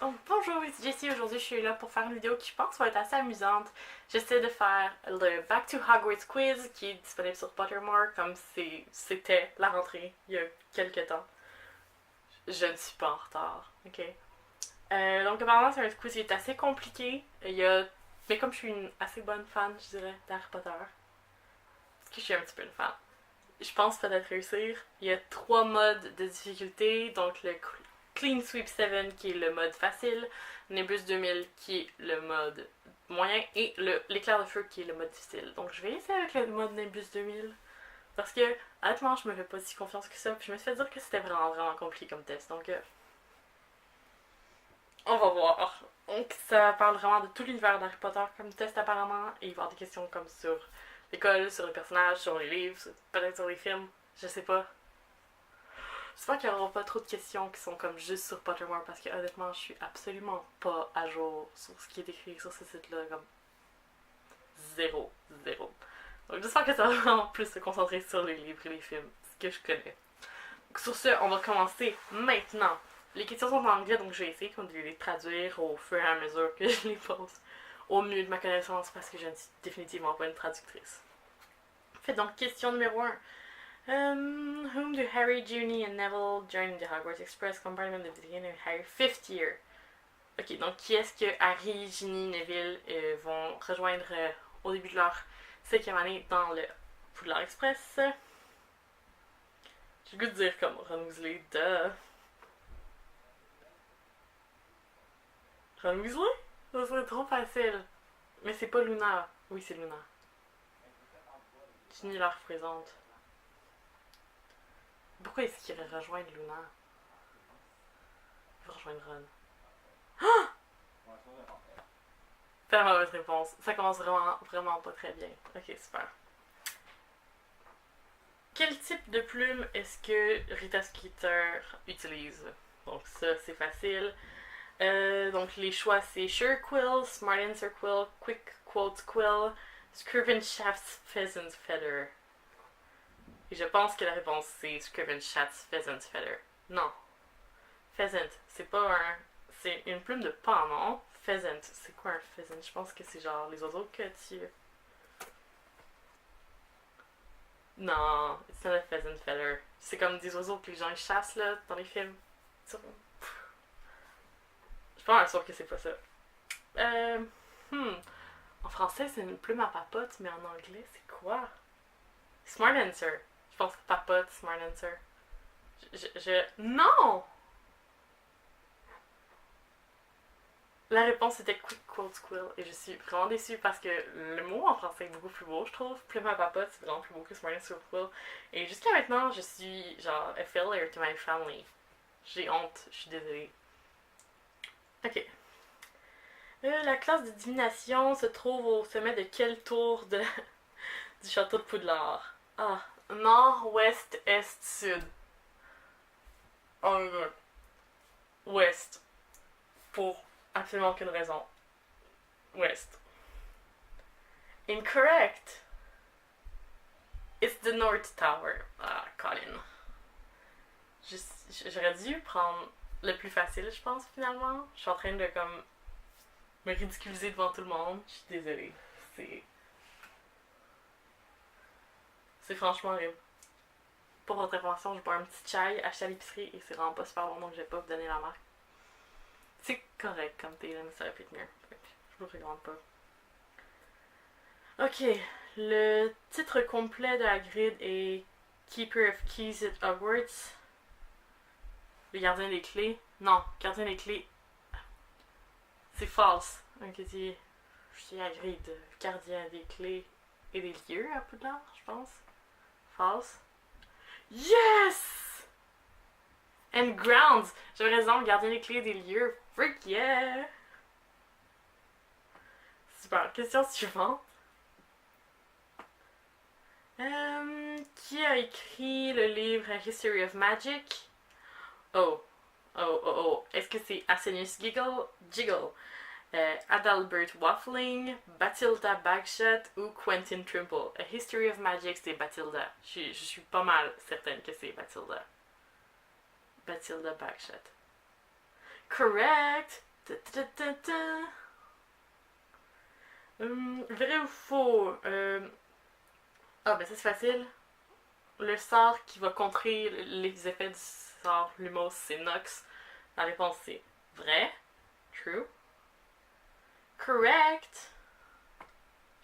Donc bonjour, c'est Jessie. Aujourd'hui, je suis là pour faire une vidéo qui je pense va être assez amusante. J'essaie de faire le Back to Hogwarts quiz qui est disponible sur Pottermore comme c'était la rentrée il y a quelques temps. Je ne suis pas en retard, ok? Donc apparemment c'est un quiz qui est assez compliqué. Mais comme je suis une assez bonne fan, je dirais, d'Harry Potter, parce que je suis un petit peu une fan, je pense peut-être réussir. Il y a trois modes de difficulté, donc le Clean Sweep 7 qui est le mode facile, Nimbus 2000 qui est le mode moyen et l'éclair de feu qui est le mode difficile. Donc je vais essayer avec le mode Nimbus 2000 parce que honnêtement je me fais pas si confiance que ça, puis je me suis fait dire que c'était vraiment compliqué comme test. Donc on va voir. Donc ça parle vraiment de tout l'univers d'Harry Potter comme test apparemment, et il va y avoir des questions comme sur l'école, sur les personnages, sur les livres, peut-être sur les films, je sais pas. J'espère qu'il n'y aura pas trop de questions qui sont comme juste sur Pottermore parce que honnêtement, je suis absolument pas à jour sur ce qui est écrit sur ce site-là. Comme zéro. Donc j'espère que ça va vraiment plus se concentrer sur les livres et les films, ce que je connais. Donc sur ce, on va commencer maintenant. Les questions sont en anglais, donc je vais essayer de les traduire au fur et à mesure que je les pose. Au mieux de ma connaissance parce que je ne suis définitivement pas une traductrice. Fait donc, question numéro 1. Whom do Harry, Ginny, and Neville join the Hogwarts Express compartment at the beginning of Harry's fifth year? Ok, donc qui est-ce que Harry, Ginny, Neville vont rejoindre au début de leur 5e année dans le Poudlard Express? J'ai le goût de dire comme Ron Weasley, duh. Ron Weasley? Ça serait trop facile. Mais c'est pas Luna. Oui, c'est Luna. Ginny leur représente. Pourquoi est-ce qu'il irait rejoindre Luna? Il va rejoindre Ron. C'est la mauvaise réponse. Ça commence vraiment pas très bien. Ok, super. Quel type de plume est-ce que Rita Skeeter utilise? Donc ça, c'est facile. Donc les choix, c'est Sure Quill, Smart Answer Quill, Quick Quote Quill, Scrivenshaft's Pheasant Feather. Et je pense que la réponse, c'est Scrivenshaft's Pheasant Feather. Non. Pheasant, c'est pas un... C'est une plume de pan, non? Pheasant, c'est quoi un pheasant? Je pense que c'est genre les oiseaux que tu... Non, it's not a pheasant feather. C'est comme des oiseaux que les gens chassent là dans les films. Je suis pas sûre que c'est pas ça. Euh, hmm. En français, c'est une plume à papote, mais en anglais, c'est quoi? Smart answer. Je pense que papote, smart answer. Non! La réponse était Quick Quote Quill et je suis vraiment déçue parce que le mot en français est beaucoup plus beau, je trouve. Plume à papote, c'est vraiment plus beau que Smart Answer Quill. Et jusqu'à maintenant, je suis genre a failure to my family. J'ai honte, je suis désolée. Ok. La classe de divination se trouve au sommet de quelle tour du château de Poudlard? Ah, nord, ouest, est, sud. Oh my god. Ouest. Pour absolument aucune raison. Ouest. Incorrect. It's the North Tower. Ah, Colin. J'aurais dû prendre le plus facile, je pense, finalement. Je suis en train de, comme, me ridiculiser devant tout le monde. Je suis désolée. C'est franchement horrible. Pour votre information, je bois un petit chai acheté à l'épicerie et c'est vraiment pas super bon, donc je vais pas vous donner la marque. C'est correct comme thé, mais ça aurait pu être mieux. Je vous recommande pas. Ok, le titre complet de Hagrid est Keeper of Keys at Hogwarts. Le gardien des clés. Non, gardien des clés. C'est false. Ok, je suis Hagrid, gardien des clés et des lieux à Poudlard, je pense. False. Yes! And grounds! J'avais raison, gardien des clés et des lieux. Freak yeah! Super. Question suivante. Qui a écrit le livre A History of Magic? Oh. Est-ce que c'est Arsenius Jiggle, Adalbert Waffling, Bathilda Bagshot ou Quentin Trimble? A History of Magic, c'est Bathilda. Je suis pas mal certaine que c'est Bathilda. Bathilda Bagshot. Correct! Ta, ta, ta, ta. Vrai ou faux? Ah, ben ça c'est facile. Le sort qui va contrer les effets du sort Lumos, c'est Nox. La réponse c'est vrai. True. Correct.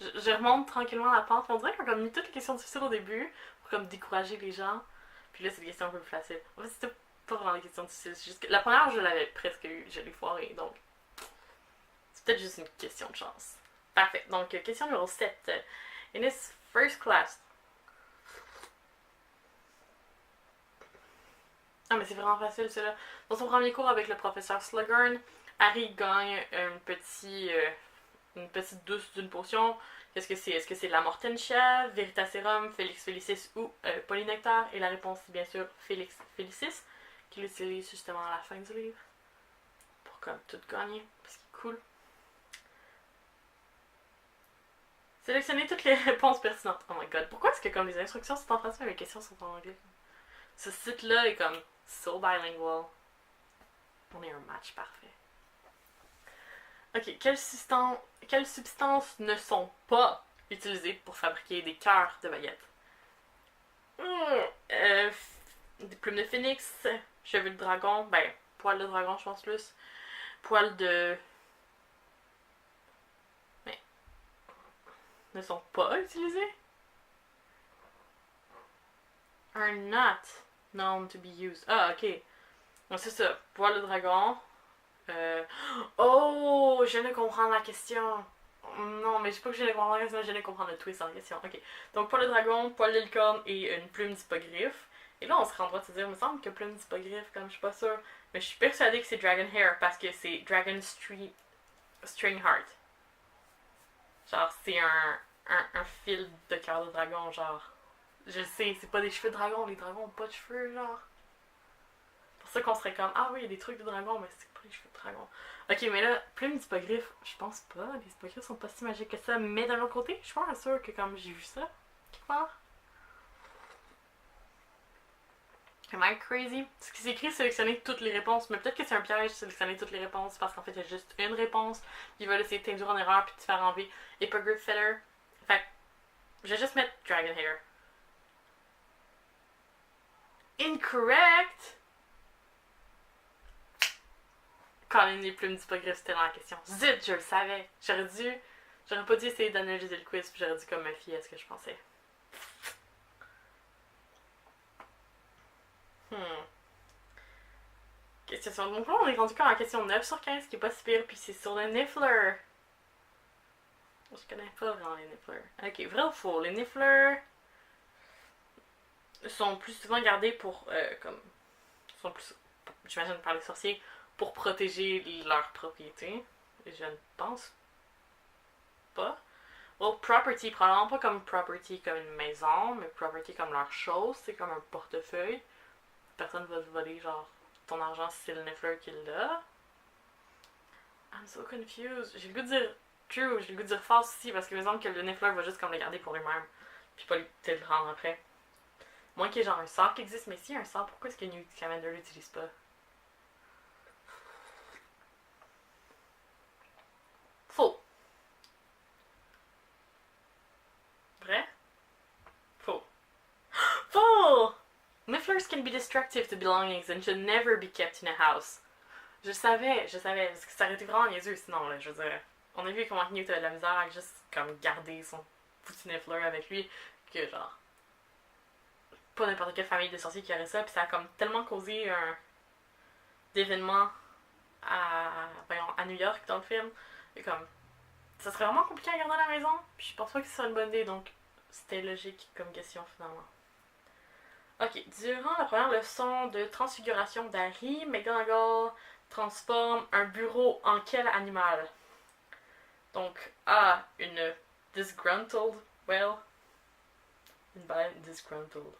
Je remonte tranquillement la pente. On dirait qu'on a mis toutes les questions difficiles au début pour comme décourager les gens. Puis là, c'est des questions un peu plus faciles. En fait, c'était pas vraiment des questions difficiles. C'est juste que la première, je l'avais presque eu. Je l'ai foirée. Donc, c'est peut-être juste une question de chance. Parfait. Donc, question numéro 7. In his first class. Ah, mais c'est vraiment facile, celui-là. Dans son premier cours avec le professeur Slughorn, Harry gagne une petite douce d'une potion. Qu'est-ce que c'est? Est-ce que c'est la Mortentia, Veritaserum, Felix Felicis ou Polynectar? Et la réponse c'est bien sûr Felix Felicis, qu'il utilise justement à la fin du livre. Pour comme tout gagner, parce qu'il est cool. Sélectionnez toutes les réponses pertinentes. Oh my god, pourquoi est-ce que comme les instructions sont en français et les questions sont en anglais? Ce site-là est comme so bilingual. On est un match parfait. Ok, quelles substances ne sont pas utilisées pour fabriquer des cœurs de baguettes? Des plumes de phénix, cheveux de dragon, ben, poils de dragon, je pense plus. Poils de. Mais. Ne sont pas utilisés? Are not known to be used. Ah, ok. Donc, c'est ça. Poils de dragon. Oh, je viens de comprendre la question. Non, mais je sais pas que je viens de comprendre la question, je viens de comprendre le twist en question. Ok. Donc, poil de dragon, poil de licorne et une plume d'hippogriffe. Et là, on se rendra de se dire, il me semble que plume d'hippogriffe, comme je suis pas sûre. Mais je suis persuadée que c'est Dragon Hair parce que c'est Dragon String Heart. Genre, c'est un fil de cœur de dragon, genre. Je sais, c'est pas des cheveux de dragon, les dragons ont pas de cheveux, genre. C'est pour ça qu'on serait comme, ah oui, il y a des trucs de dragon, mais c'est pas les cheveux de dragon. Ok, mais là, plume d'hippogriffe, je pense pas, les hippogriffes sont pas si magiques que ça, mais d'un autre côté, je suis pas sûre que comme j'ai vu ça, quelque part. Am I crazy? Ce qui s'écrit sélectionner toutes les réponses, mais peut-être que c'est un piège sélectionner toutes les réponses parce qu'en fait il y a juste une réponse, puis il va laisser t'induire en erreur puis te faire enlever Hippogriff Feather. Fait je vais juste mettre Dragon Hair. Incorrect! Colin, les plumes d'hippogriffe, c'était dans la question. Zut, je le savais. J'aurais pas dû essayer d'analyser le quiz, puis j'aurais dû comme me fier à ce que je pensais. Hmm. Question. Donc là, on est rendu quand à la question 9 sur 15, qui est pas si pire, puis c'est sur le Niffler. Je connais pas vraiment les Nifflers. Ok, vrai ou faux? Les Nifflers sont plus souvent gardés pour, comme, sont plus, j'imagine par les sorciers, pour protéger leurs propriétés. Je ne pense pas. Well, property, probablement pas comme property comme une maison, mais property comme leur chose, c'est comme un portefeuille. Personne va te voler, genre, ton argent si c'est le Niffler qui l'a. I'm so confused. J'ai le goût de dire true, j'ai le goût de dire false aussi, parce qu'il me semble que le Niffler va juste comme le garder pour lui-même, puis pas te le rendre après. Moins qu'il y ait genre un sort qui existe, mais s'il y a un sort, pourquoi est-ce que Newt Scamander l'utilise pas? Faux. Vrai? Faux. Faux! Nifflers can be destructive to belongings and should never be kept in a house. Je savais, parce que ça aurait été vraiment niaiseux sinon, là, je veux dire. On a vu comment Newt avait de la misère à juste comme garder son foutu Niffler avec lui, que genre, pas n'importe quelle famille de sorciers qui aurait ça, puis ça a comme tellement causé un d'événements à New York dans le film, et comme, ça serait vraiment compliqué à garder à la maison, puis je pense pas que ce soit une bonne idée, donc c'était logique comme question finalement. Ok, durant la première leçon de transfiguration d'Harry, McGonagall transforme un bureau en quel animal? Donc, A, une disgruntled whale. Une baleine disgruntled.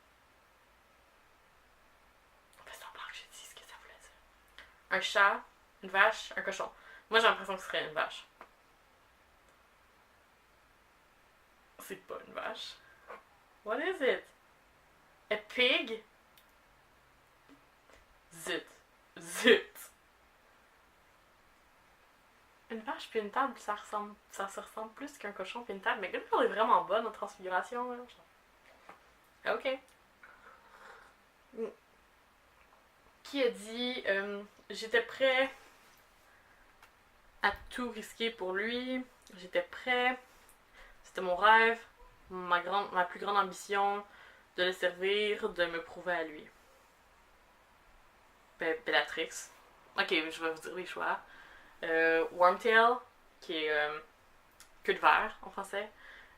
On fait semblant que j'ai dit ce que ça voulait dire. Un chat, une vache, un cochon. Moi, j'ai l'impression que ce serait une vache. C'est pas une vache. What is it? A pig? Zut. Zut. Une vache puis une table, ça se ressemble plus qu'un cochon puis une table. Mais Gulliver est vraiment bonne en transfiguration. Là. Ok. Qui a dit j'étais prêt à tout risquer pour lui. J'étais prêt. C'était mon rêve, ma plus grande ambition, de le servir, de me prouver à lui. Bellatrix. Ok, je vais vous dire les choix. Wormtail, qui est queue de verre en français.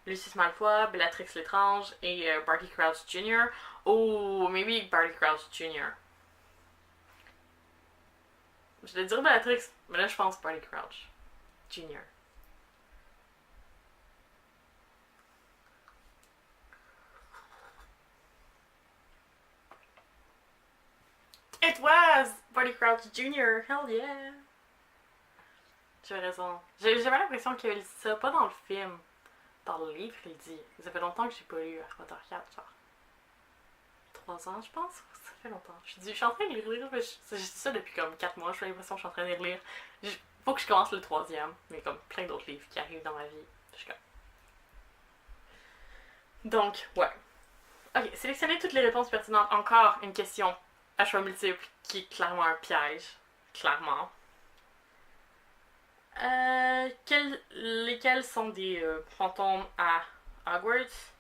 Lucius Malfoy, Bellatrix l'étrange et Barty Crouch Jr. Oh, maybe Barty Crouch Jr. Je vais dire Bellatrix, mais là je pense Barty Crouch Jr. It was Barty Crouch Jr. Hell yeah! Tu as raison. J'avais l'impression qu'il dit ça, pas dans le film. Dans le livre, il dit. Ça fait longtemps que j'ai pas lu Harry Potter 4, genre. 3 ans, je pense. Ça fait longtemps. Je suis en train de les relire, mais j'ai dit ça depuis comme 4 mois. J'ai l'impression que je suis en train de les relire. Faut que je commence le 3e, mais comme plein d'autres livres qui arrivent dans ma vie. Je comme... Donc, ouais. Ok, sélectionnez toutes les réponses pertinentes. Encore une question à choix multiple qui est clairement un piège. Clairement. Lesquels sont des fantômes à Hogwarts?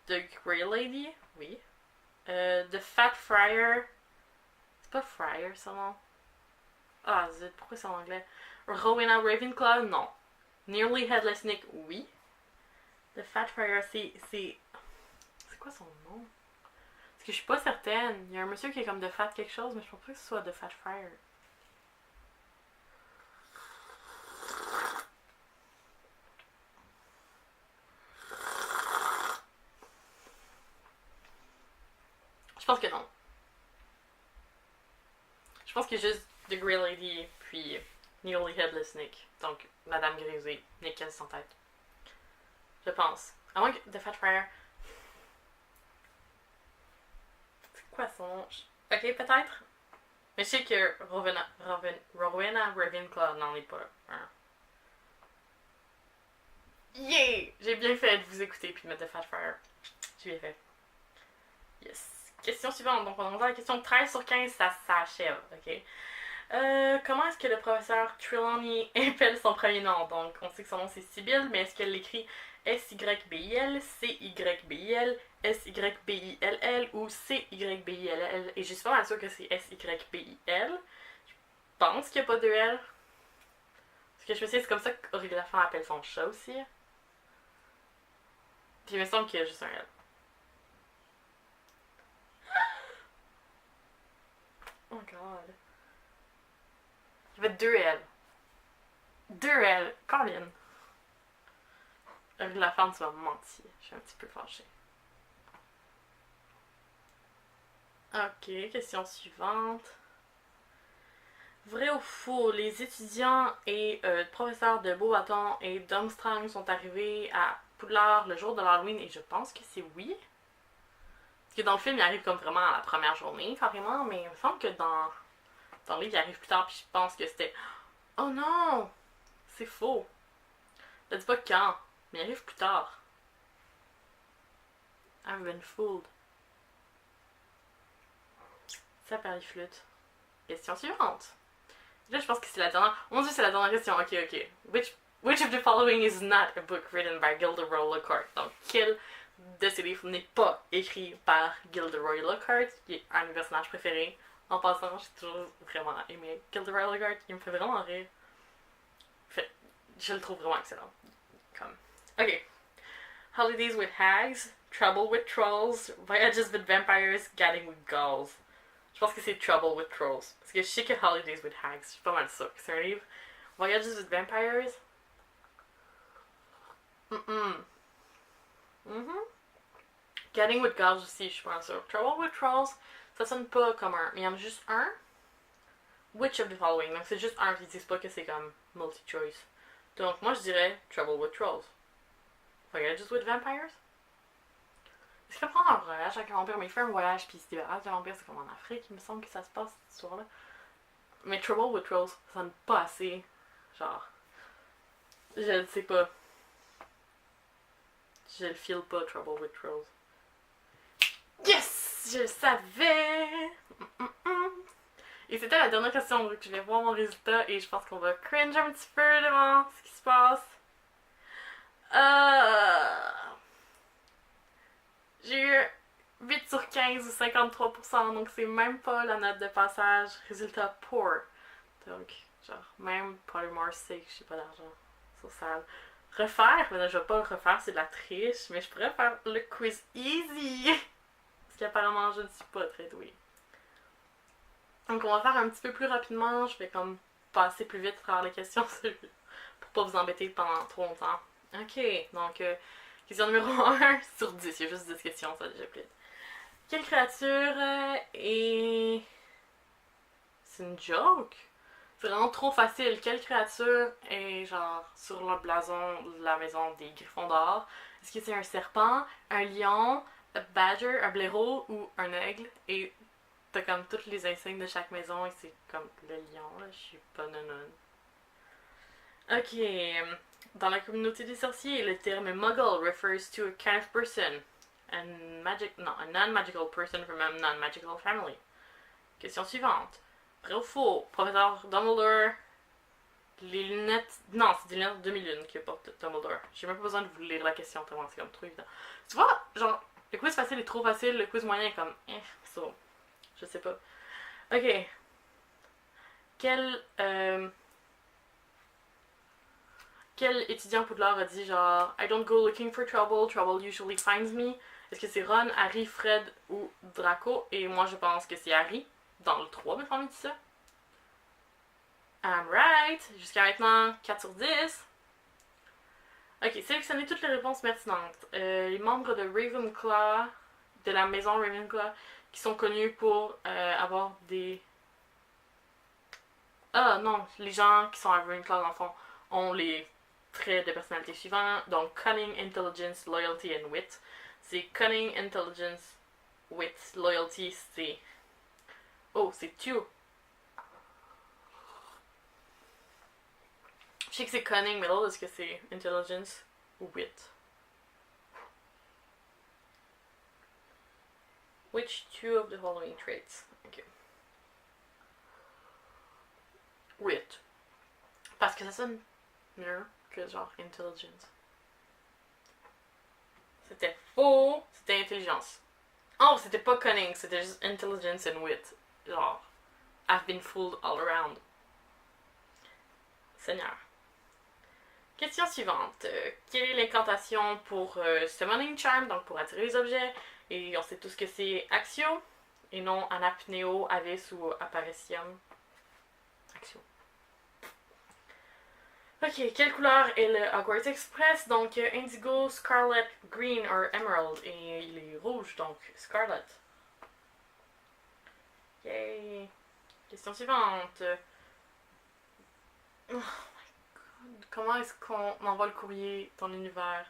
The Grey Lady, oui. The Fat Friar. C'est pas Friar, ça, non? Ah, zut, pourquoi c'est en anglais? Rowena Ravenclaw, non. Nearly Headless Nick, oui. The Fat Friar, c'est quoi son nom? Parce que je suis pas certaine. Il y a un monsieur qui est comme The Fat quelque chose, mais je pense pas que ce soit The Fat Friar. Je pense que non. Je pense qu'il y a juste The Grey Lady, puis Nearly Headless Nick. Donc, Madame Grisée, Nick Kelly sans tête. Je pense. À moins que The Fat Friar. C'est quoi son nom? Ok, peut-être. Mais je sais que Rowena Ravenclaw n'en est pas un. Yeah! J'ai bien fait de vous écouter puis de mettre The Fat Friar. J'ai bien fait. Yes. Question suivante. Donc, on est dans la question 13 sur 15, ça s'achève. Ok. Comment est-ce que le professeur Trelawney appelle son premier nom? Donc, on sait que son nom c'est Sibyl, mais est-ce qu'elle l'écrit S-Y-B-I-L, C-Y-B-I-L, S-Y-B-I-L-L ou C-Y-B-I-L-L? Et je suis pas mal sûre que c'est S-Y-B-I-L. Je pense qu'il n'y a pas de L. Parce que je me souviens, c'est comme ça qu'Aurélie Lafont appelle son chat aussi. Puis il me semble qu'il y a juste un L. Oh god. Il y avait 2 L. 2 L. Colin. Aurélie Lafont, tu m'as menti. Je suis un petit peu fâchée. Ok, question suivante. Vrai ou faux, les étudiants et professeurs de Beauxbatons et d'Armstrong sont arrivés à Poudlard le jour de l'Halloween et je pense que c'est oui. Parce que dans le film, il arrive comme vraiment à la première journée, carrément, mais il me semble que dans le livre, il arrive plus tard, puis je pense que c'était... Oh non! C'est faux. Ça dit pas quand, mais il arrive plus tard. I've been fooled. Ça perd les flûtes. Question suivante. Là, je pense que c'est la dernière. Mon dieu, c'est la dernière question. Ok, ok. Which of the following is not a book written by Gilderoy Lockhart? Donc, quel de ces livres n'est pas écrit par Gilderoy Lockhart, qui est un de mes personnages préférés? En passant, j'ai toujours vraiment aimé Gilderoy Lockhart. Il me fait vraiment rire. Je le trouve vraiment excellent. Comme. Ok. Holidays with Hags, Trouble with Trolls, Voyages with Vampires, Gadding with Gulls. Je pense que c'est Trouble with Trolls. Parce que je sais que Holidays with Hags, je suis pas mal sûre que c'est un livre. Voyages with Vampires. Gadding with Gulls aussi, je suis pas mal sûre. Trouble with Trolls, ça sonne pas comme un. Mais il y en a juste un. Which of the following? Donc c'est juste un, ils disent pas que c'est comme multi-choice. Donc moi je dirais Trouble with Trolls. Voyages with Vampires? Est-ce qu'il prend un voyage avec un vampire? Mais il fait un voyage puis il se débarrasse de vampire, c'est comme en Afrique, il me semble que ça se passe cette histoire-là. Mais Trouble with Trolls, ça sonne pas assez Genre, je ne sais pas. Je le feel pas, Trouble with Rose. Yes! Je le savais! Et c'était la dernière question, donc je vais voir mon résultat et je pense qu'on va cringe un petit peu devant ce qui se passe. J'ai eu 8 sur 15 ou 53%, donc c'est même pas la note de passage. Résultat poor. Donc, genre, même Polymorph sait que j'ai pas d'argent. So sad. Refaire, mais là, je vais pas le refaire, c'est de la triche, mais je pourrais faire le quiz easy. Parce qu'apparemment, je ne suis pas très douée. Donc, on va faire un petit peu plus rapidement. Je vais comme passer plus vite à travers les questions pour pas vous embêter pendant trop longtemps. Ok, donc, question numéro 1 sur 10. Il y a juste 10 questions, ça déjà plus vite. Quelle créature est. C'est une joke? C'est vraiment trop facile. Quelle créature est genre sur le blason de la maison des Gryffondors? Est-ce que c'est un serpent, un lion, un badger, un blaireau ou un aigle? Et t'as comme toutes les insignes de chaque maison et c'est comme le lion, là. Je suis pas nonone. Ok. Dans la communauté des sorciers, le terme muggle refers to a kind of person. A non-magical person from a non-magical family. Question suivante. Vrai ou faux? Professeur Dumbledore. Les lunettes. Non, c'est des lunettes de demi-lune que porte Dumbledore. J'ai même pas besoin de vous lire la question tellement c'est comme trop évident. Tu vois, genre, le quiz facile est trop facile, le quiz moyen est comme. So. Je sais pas. Ok. Quel. Quel étudiant Poudlard a dit genre I don't go looking for trouble, trouble usually finds me? Est-ce que c'est Ron, Harry, Fred ou Draco? Et moi je pense que c'est Harry. Dans le 3, mes familles dit ça. I'm right. Jusqu'à maintenant, 4 sur 10. Ok, sélectionnez toutes les réponses pertinentes. Les membres de Ravenclaw, de la maison Ravenclaw, qui sont connus pour avoir des. Ah non, les gens qui sont à Ravenclaw, dans le fond, ont les traits de personnalité suivants. Donc, cunning, intelligence, loyalty and wit. C'est cunning, intelligence, wit, loyalty, c'est. Oh, c'est two. Je sais que c'est cunning, mais l'autre, est-ce que c'est intelligence ou wit? Which two of the following traits? Ok. Wit. Parce que ça sonne mieux que genre intelligence. C'était faux. C'était intelligence. Oh, c'était pas cunning, c'était juste intelligence and wit. Genre, I've been fooled all around. Seigneur. Question suivante. Quelle est l'incantation pour Summoning Charm, donc pour attirer les objets? Et on sait tous que c'est Accio, et non Anapneo, Avis ou Apparitium. Accio. Ok, quelle couleur est le Hogwarts Express? Donc Indigo, Scarlet, Green ou Emerald. Et il est rouge, donc Scarlet. Yay! Question suivante. Oh my god. Comment est-ce qu'on envoie le courrier dans l'univers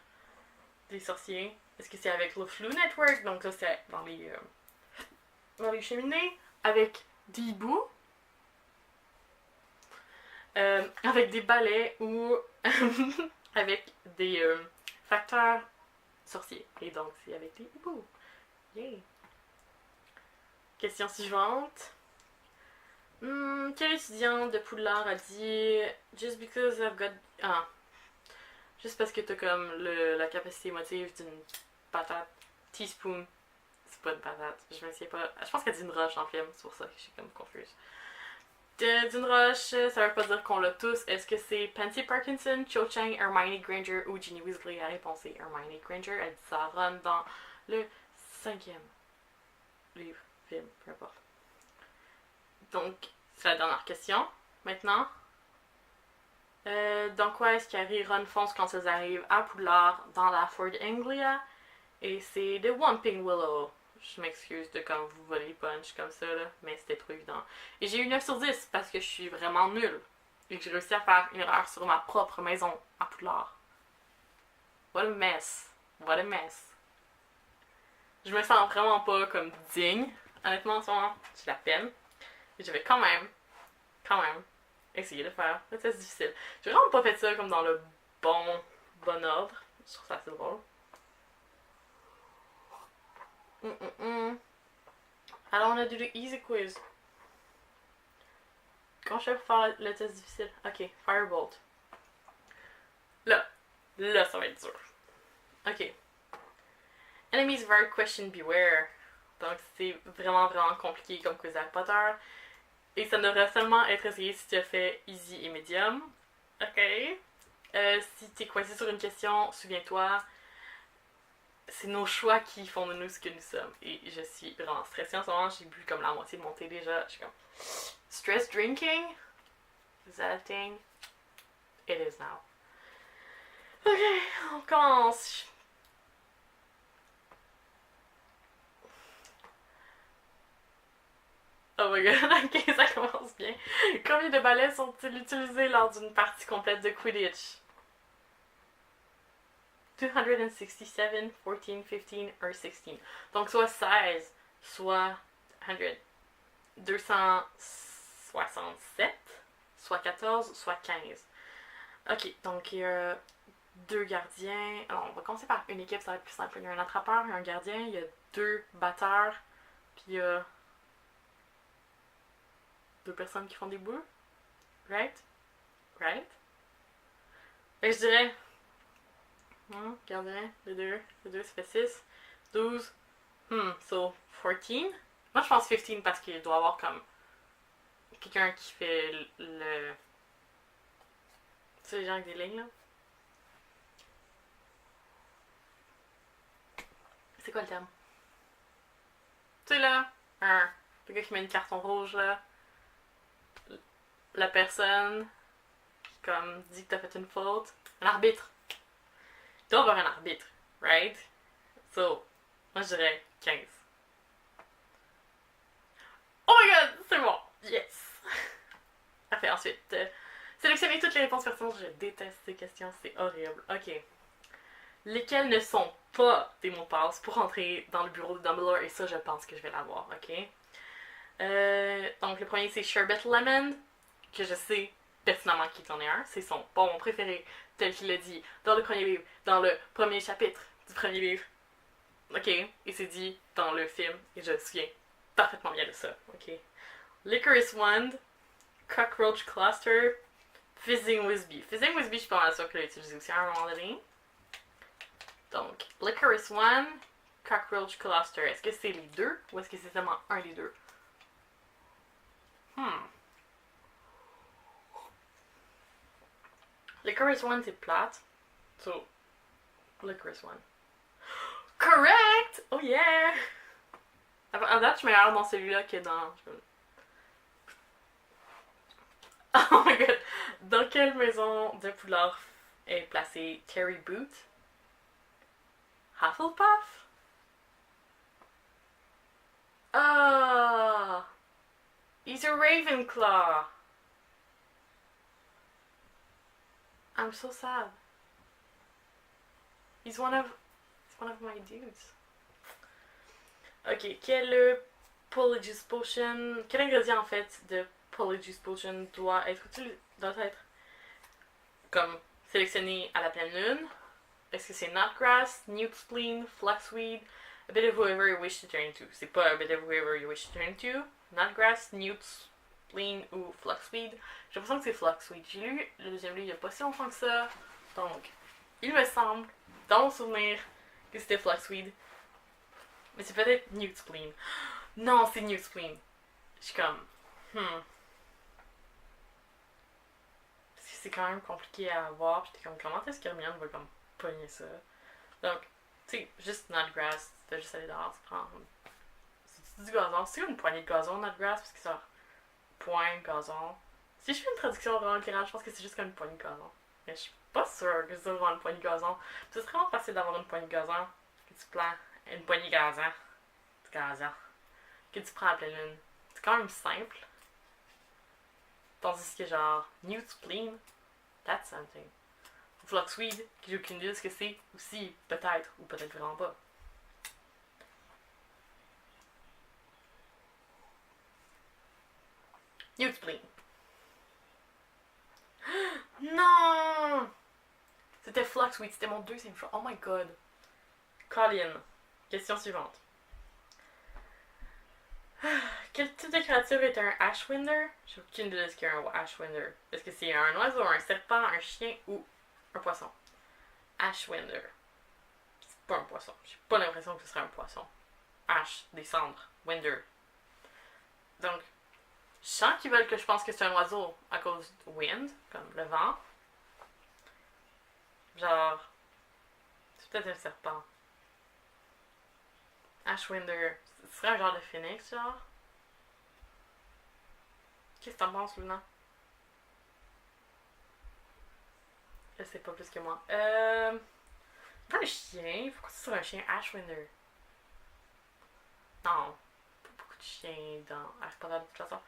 des sorciers? Est-ce que c'est avec le Floo Network? Donc là, c'est dans les cheminées. Avec des hiboux. Avec des balais ou avec des facteurs sorciers. Et donc, c'est avec des hiboux. Yay! Question suivante. Quel étudiant de Poudlard a dit Just because I've got. Ah. Juste parce que t'as comme la capacité émotive d'une patate. Teaspoon. C'est pas une patate. Je me souviens pas. Je pense qu'elle dit une roche dans le film. C'est pour ça que je suis comme confuse. D'une roche, ça veut pas dire qu'on l'a tous. Est-ce que c'est Pansy Parkinson, Cho Chang, Hermione Granger ou Ginny Weasley? La réponse est Hermione Granger. Elle dit ça à Ron dans le 5e livre, film, peu importe. Donc, c'est la dernière question. Maintenant, dans quoi est-ce qu'Harry et Ron foncent quand ils arrivent à Poudlard dans la Ford Anglia? Et c'est The Whomping Willow. Je m'excuse de quand vous volez punch comme ça, là, mais c'était trop évident. Et j'ai eu 9 sur 10 parce que je suis vraiment nulle. Et que j'ai réussi à faire une erreur sur ma propre maison à Poudlard. What a mess. What a mess. Je me sens vraiment pas comme digne. Honnêtement, en ce moment, j'ai la peine. Et je vais quand même, essayer de faire le test difficile. J'ai vraiment pas fait ça comme dans le bon ordre. Je trouve ça assez drôle. Alors, on a du easy quiz. Comment je fais pour faire le test difficile? Ok, Firebolt. Là, ça va être dur. Ok. Enemies of our question beware. Donc, c'est vraiment compliqué comme quiz Harry Potter. Et ça devrait seulement être essayé si tu as fait easy et medium. Ok. Si t'es coincé sur une question, souviens-toi, c'est nos choix qui font de nous ce que nous sommes. Et je suis vraiment stressée en ce moment. J'ai bu comme la moitié de mon thé déjà. Je suis comme... Stress drinking? Is that a thing? It is now. Ok, on commence. Oh my god, ok, ça commence bien. Combien de balais sont-ils utilisés lors d'une partie complète de Quidditch? 267, 14, 15 ou 16. Donc soit 16, soit 100. 267, soit 14, soit 15. Ok, donc il y a deux gardiens. Alors, on va commencer par une équipe, ça va être plus simple. Il y a un attrapeur et un gardien. Il y a deux batteurs. Puis il y a deux personnes qui font des boules. Right? Right? Fait que je dirais... gardien, les deux, ça fait 6. 12. So 14. Moi, je pense 15 parce qu'il doit y avoir comme quelqu'un qui fait le... Tu sais, les gens avec des lignes, là? C'est quoi le terme? Tu sais, là, le gars qui met une carton rouge, là. La personne qui, comme, dit que t'as fait une faute. Un arbitre. Il doit y avoir un arbitre, right? So, moi, je dirais 15. Oh my god, c'est bon! Yes! Parfait, ensuite, sélectionnez toutes les réponses pertinentes. Je déteste ces questions, c'est horrible. Ok. Lesquels ne sont pas des mots de passe pour entrer dans le bureau de Dumbledore, et ça, je pense que je vais l'avoir, ok? Donc, le premier, c'est Sherbet Lemon, que je sais pertinemment qu'il en est un. C'est son bonbon préféré, tel qu'il l'a dit dans le premier livre, dans le premier chapitre du premier livre. Ok? Et c'est dit dans le film, et je me souviens parfaitement bien de ça, ok? Licorice Wand, Cockroach Cluster, Fizzing Wisby. Fizzing Wisby, je suis pas mal sûre que je l'ai utilisé aussi à un moment donné. Donc, Licorice Wand, Cockroach Cluster. Est-ce que c'est les deux ou est-ce que c'est seulement un des deux? Licorice One, c'est plate. So, Licorice One. Correct! Oh yeah! En date, je suis meilleure dans celui-là que dans... Oh my god! Dans quelle maison de Poudlard est placé Terry Boot? Hufflepuff? Ah! He's a Ravenclaw! I'm so sad. He's one of my dudes. Ok, quel Polyjuice Potion... Quel ingrédient en fait de Polyjuice Potion doit être comme sélectionné à la pleine lune? Est-ce que c'est Nutgrass, Newt Spleen, Fluxweed, a bit of whoever you wish to turn into? C'est pas a bit of whoever you wish to turn into. Nutgrass, Newt Spleen ou Fluxweed. J'ai l'impression que c'est Fluxweed. J'ai lu le deuxième livre il y a pas si longtemps que ça. Donc, il me semble, dans mon souvenir, que c'était Fluxweed. Mais c'est peut-être Newt Spleen. Non, c'est Newt Spleen. Je suis comme... Parce que c'est quand même compliqué à avoir. J'étais comme, comment est-ce qu'Hermione va comme pogner ça? Donc, tu sais, juste Nutgrass, tu fais juste aller dehors, tu prends... C'est du gazon. C'est une poignée de gazon, Nutgrass, parce que ça... Point, gazon. Si je fais une traduction vraiment littérale, je pense que c'est juste comme une poignée de gazon. Mais je suis pas sûre que c'est vraiment une poignée de gazon. C'est vraiment facile d'avoir une poignée de gazon. Que tu prends une poignée de gazon. Que tu prends à pleine lune. C'est quand même simple. Tandis que genre, Newt Spleen, that's something. Fluxweed, que j'ai aucune idée de ce que c'est, aussi, peut-être, ou peut-être vraiment pas. Newt Spleen. C'était Flux, oui, c'était mon deuxième choix. Oh my god. Colin. Question suivante. Quel type de créature est un Ashwinder? J'ai aucune idée de ce qu'est un Ashwinder. Est-ce que c'est un oiseau, un serpent, un chien ou un poisson? Ashwinder. C'est pas un poisson. J'ai pas l'impression que ce serait un poisson. Ash, des cendres. Winder. Donc, je sens qu'ils veulent que je pense que c'est un oiseau à cause du wind, comme le vent. Genre, c'est peut-être un serpent. Ashwinder. Ce serait un genre de phénix, genre. Qu'est-ce que t'en penses, Luna? Je sais pas plus que moi. Pas un chien. Pourquoi ce serait un chien Ashwinder? Non. Pas beaucoup de chiens dans Harry Potter de toute façon.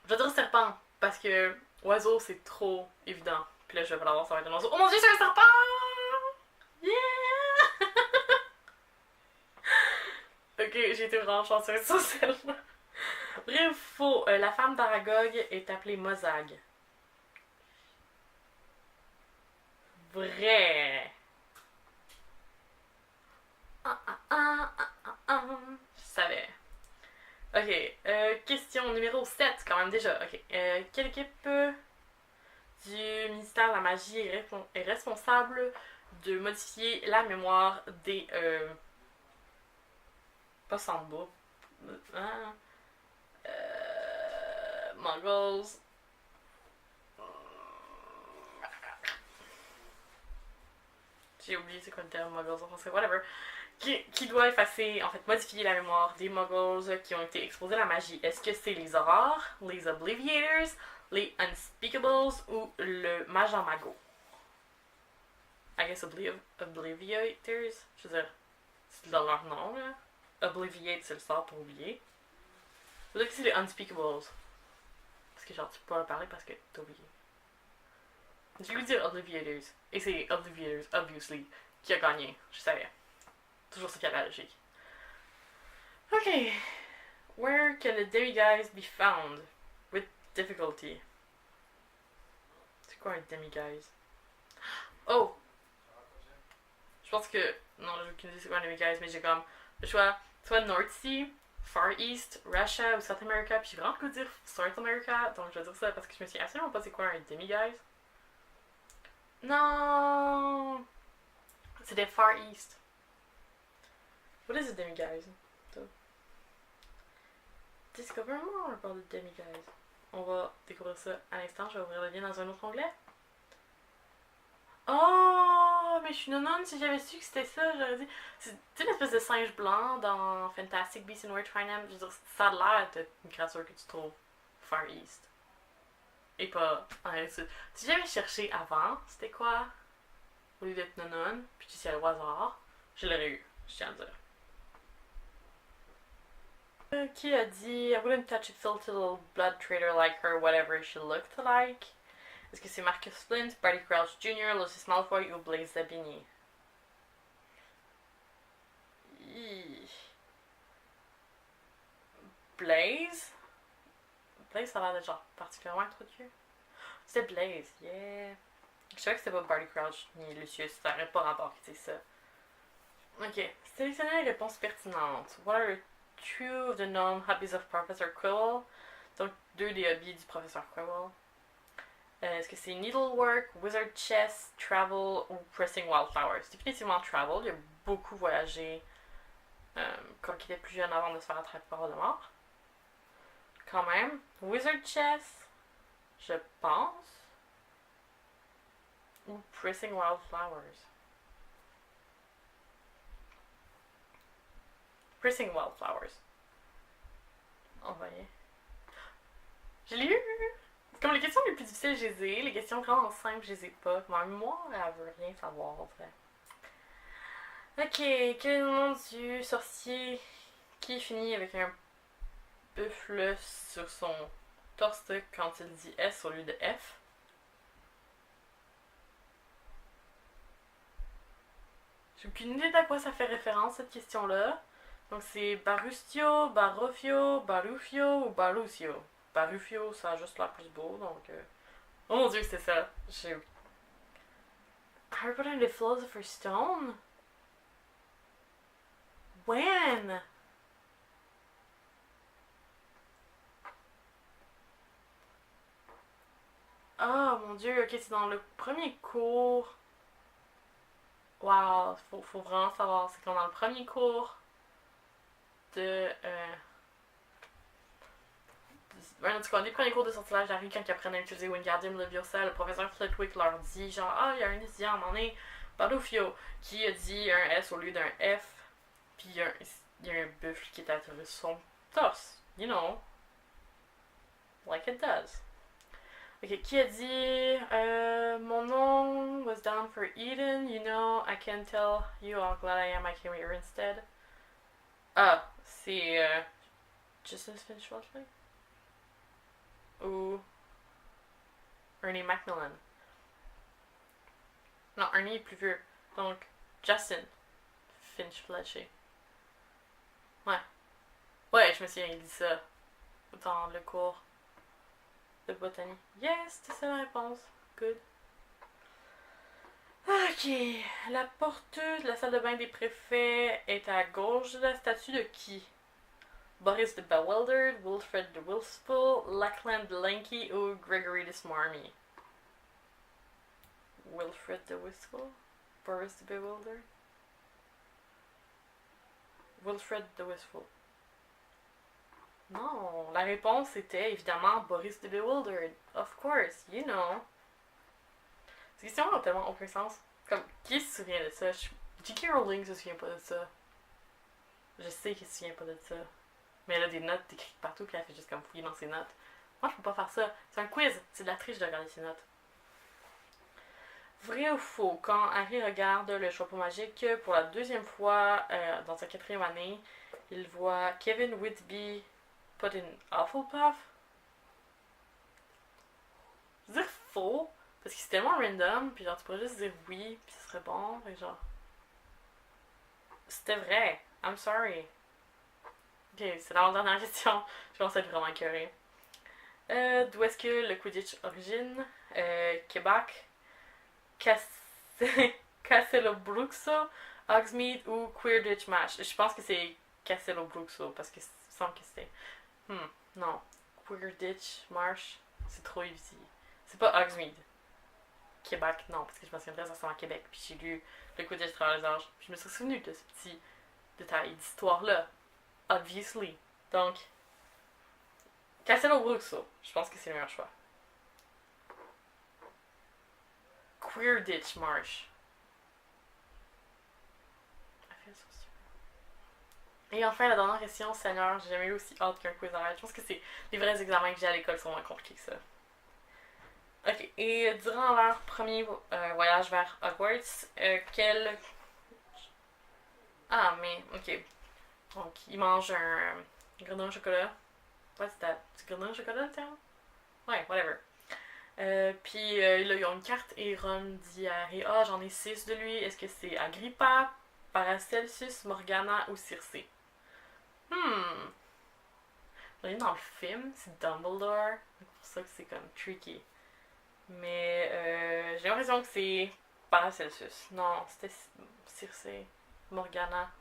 Je vais dire serpent. Parce que oiseau, c'est trop évident. Puis là, je vais pas l'avoir, ça va être un oiseau. Oh mon dieu, c'est un serpent! Yeah! Ok, j'ai été vraiment chanceuse sur celle-là. Vrai ou faux? La femme d'Aragog est appelée Mozag. Vrai. Je savais. Ok, question numéro 7 quand même déjà. Ok, quelle équipe du ministère de la Magie est responsable de modifier la mémoire des... pas Samba. Hein? Muggles. J'ai oublié c'est quoi le terme Muggles en français, whatever. Qui doit effacer, en fait, modifier la mémoire des Muggles qui ont été exposés à la magie. Est-ce que c'est les Aurores, les Obliviators, les Unspeakables ou le Mage en Mago? I guess Obliviators, je veux dire, c'est dans leur nom, là. Obliviate, c'est le sort pour oublier. Je veux dire que c'est les Unspeakables. Parce que genre, tu peux pas en parler parce que t'as oublié. Je vais lui dire Obliviators. Et c'est Obliviators, obviously, qui a gagné. Je savais. Toujours ce qu'il y a la logique. Ok. Where can the demiguise be found? With difficulty. C'est quoi un demiguise? Oh! Je pense que. Non, j'ai aucune idée c'est quoi un demiguise, mais j'ai comme le choix soit North Sea, Far East, Russia ou South America. Puis j'ai vraiment le goût de dire South America, donc je vais dire ça parce que je me suis absolument pas c'est quoi un demiguise. Non! C'était Far East. What is a demiguise? Discover more about the demiguise. On va découvrir ça à l'instant. Je vais ouvrir le lien dans un autre onglet. Oh, mais je suis nonone. Si j'avais su que c'était ça, j'aurais dit. C'est une espèce de singe blanc dans Fantastic Beasts and Where to Find Them. Je veux dire, ça a l'air d'être une créature que tu trouves Far East. Et pas en Amérique du Sud. Si j'avais cherché avant, c'était quoi? Au lieu d'être nonone, puis tu sais, au hasard, je l'aurais eu, je tiens à dire. Qui a dit I wouldn't touch a filthy little blood traitor like her, whatever she looked like? Est-ce que c'est Marcus Flint, Barty Crouch Jr., Lucius Malfoy ou Blaise Zabini? Blaise? Blaise, ça a l'air d'être genre particulièrement introduit. C'est Blaise, yeah. Je savais que c'était pas Barty Crouch ni Lucius, ça n'aurait pas rapport que c'est ça. Ok, sélectionnez les réponses pertinentes. What are two of the known hobbies of Professor Quirrell? Donc, deux des hobbies du professeur Quirrell. Est-ce que c'est needlework, wizard chess, travel ou pressing wildflowers? C'est définitivement travel. Il a beaucoup voyagé quand il était plus jeune avant de se faire attraper par Voldemort. Quand même. Wizard chess, je pense. Ou pressing wildflowers. Pressing wildflowers. On va y. Je l'ai eu! Comme les questions les plus difficiles, je les ai. Les questions vraiment simples, je les ai pas. Ma mémoire, elle veut rien savoir, en fait. Ok, quel est le nom du sorcier qui finit avec un buffle sur son torse quand il dit S au lieu de F? J'ai aucune idée à quoi ça fait référence, cette question-là. Donc c'est Barustio, Barofio, Barufio ou Balucio. Barufio, ça a juste l'air plus beau, donc Oh mon dieu, c'est ça. Harry Potter and the Philosopher's Stone? When? Oh mon dieu, ok, c'est dans le premier cours. Wow, faut vraiment savoir. C'est comme dans le premier cours de. En tout cas, les premiers cours de sortilège d'Harry, quand ils apprennent à utiliser Wingardium Leviosa, le professeur Flitwick leur dit genre, ah, il y a un étudiant à un moment donné, Badofio, qui a dit un S au lieu d'un F, puis il y a un buffle qui est atterri sur son torse. You know. Like it does. Ok, qui a dit mon nom was down for Eden, you know, I can tell you how glad I am I came here instead. Ah, c'est Justice Finch Welshman? Ou Ernie Macmillan. Non, Ernie est plus vieux. Donc, Justin Finch Fletcher. Ouais. Ouais, je me souviens, il dit ça dans le cours de botanie. Yes, c'est ça la réponse. Good. Ok. La porte de la salle de bain des préfets est à gauche de la statue de qui? Boris the Bewildered, Wilfred the Wilful, Lachlan the Lanky ou Gregory the Smarmy? Wilfred the Wistful? Boris the Bewildered? Wilfred the Wistful. Non, la réponse était évidemment Boris the Bewildered. Of course, you know. Ces questions n'ont tellement aucun sens. Comme, qui se souvient de ça? J.K. Rowling se souvient pas de ça. Je sais qu'elle se souvient pas de ça. Mais elle a des notes écrites partout, puis elle fait juste comme fouiller dans ses notes. Moi, je peux pas faire ça. C'est un quiz. C'est de la triche de regarder ses notes. Vrai ou faux? Quand Harry regarde le chapeau magique pour la deuxième fois dans sa 4e année, il voit Kevin Whitby put in Hufflepuff. Je veux dire faux, parce que c'est tellement random, puis genre tu pourrais juste dire oui, puis ce serait bon, et genre... C'était vrai. I'm sorry. Ok, c'est la dernière question. Je pense à être vraiment écœurée. D'où est-ce que le Quidditch origine? Québec, Castello-Bruxo, Hogsmeade ou Quidditch Match? Je pense que c'est Castello-Bruxo, parce que il me semble que c'était... non. Quidditch Marsh, c'est trop easy. C'est pas Hogsmeade. Québec, non, parce que je me souviens ça ressemble à Québec. Puis j'ai lu le Quidditch travers les âges. Puis je me suis souvenu de ce petit détail d'histoire-là. Obviously. Donc, Castello-Bruxo, je pense que c'est le meilleur choix. Quidditch Marsh. Et enfin, la dernière question, Seigneur, j'ai jamais eu aussi hâte qu'un quiz arrête. Je pense que c'est les vrais examens que j'ai à l'école sont moins compliqués que ça. Ok, et durant leur premier voyage vers Hogwarts, quel... Ah, mais, ok. Donc, ils mangent un grenouille au chocolat. What's that? Du grenouille au chocolat, tiens? Ouais, whatever. Puis là, ils ont une carte et Ron dit à Harry, ah, j'en ai 6 de lui. Est-ce que c'est Agrippa, Paracelsus, Morgana ou Circe? Dans le film, c'est Dumbledore. C'est pour ça que c'est comme tricky. Mais j'ai l'impression que c'est Paracelsus. Non, c'était Circe. Morgana.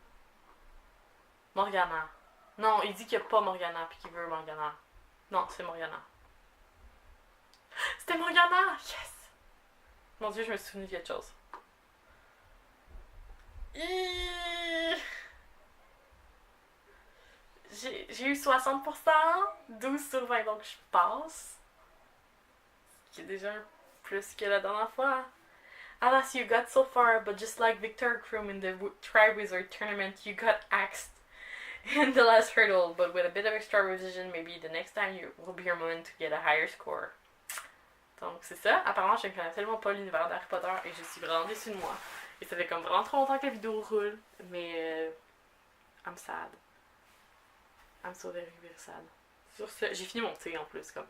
Morgana. Non, il dit qu'il n'y a pas Morgana puis qu'il veut Morgana. Non, c'est Morgana. C'était Morgana! Yes! Mon dieu, je me suis souvenu de quelque chose. J'ai eu 60%, 12 sur 20, donc je passe. Ce qui est déjà plus que la dernière fois. Alas, you got so far, but just like Victor Krum in the Triwizard Tournament, you got axed in the last hurdle, but with a bit of extra revision, maybe the next time will be your moment to get a higher score. Donc c'est ça. Apparemment, je ne connais tellement pas l'univers d'Harry Potter et je suis vraiment déçue de moi. Et ça fait comme vraiment trop longtemps que la vidéo roule, mais I'm sad. I'm so very, very sad. Sur ce, j'ai fini mon thé en plus, comme.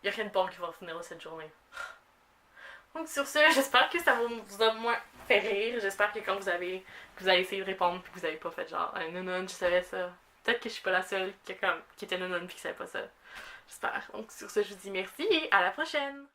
Il n'y a rien de bon qui va finir cette journée. Donc sur ce, j'espère que ça vous a moins fait rire. J'espère que quand vous allez essayer de répondre puis que vous avez pas fait genre non, je savais ça. Peut-être que je suis pas la seule qui était non puis qui savait pas ça. super. Donc sur ce, je vous dis merci et à la prochaine!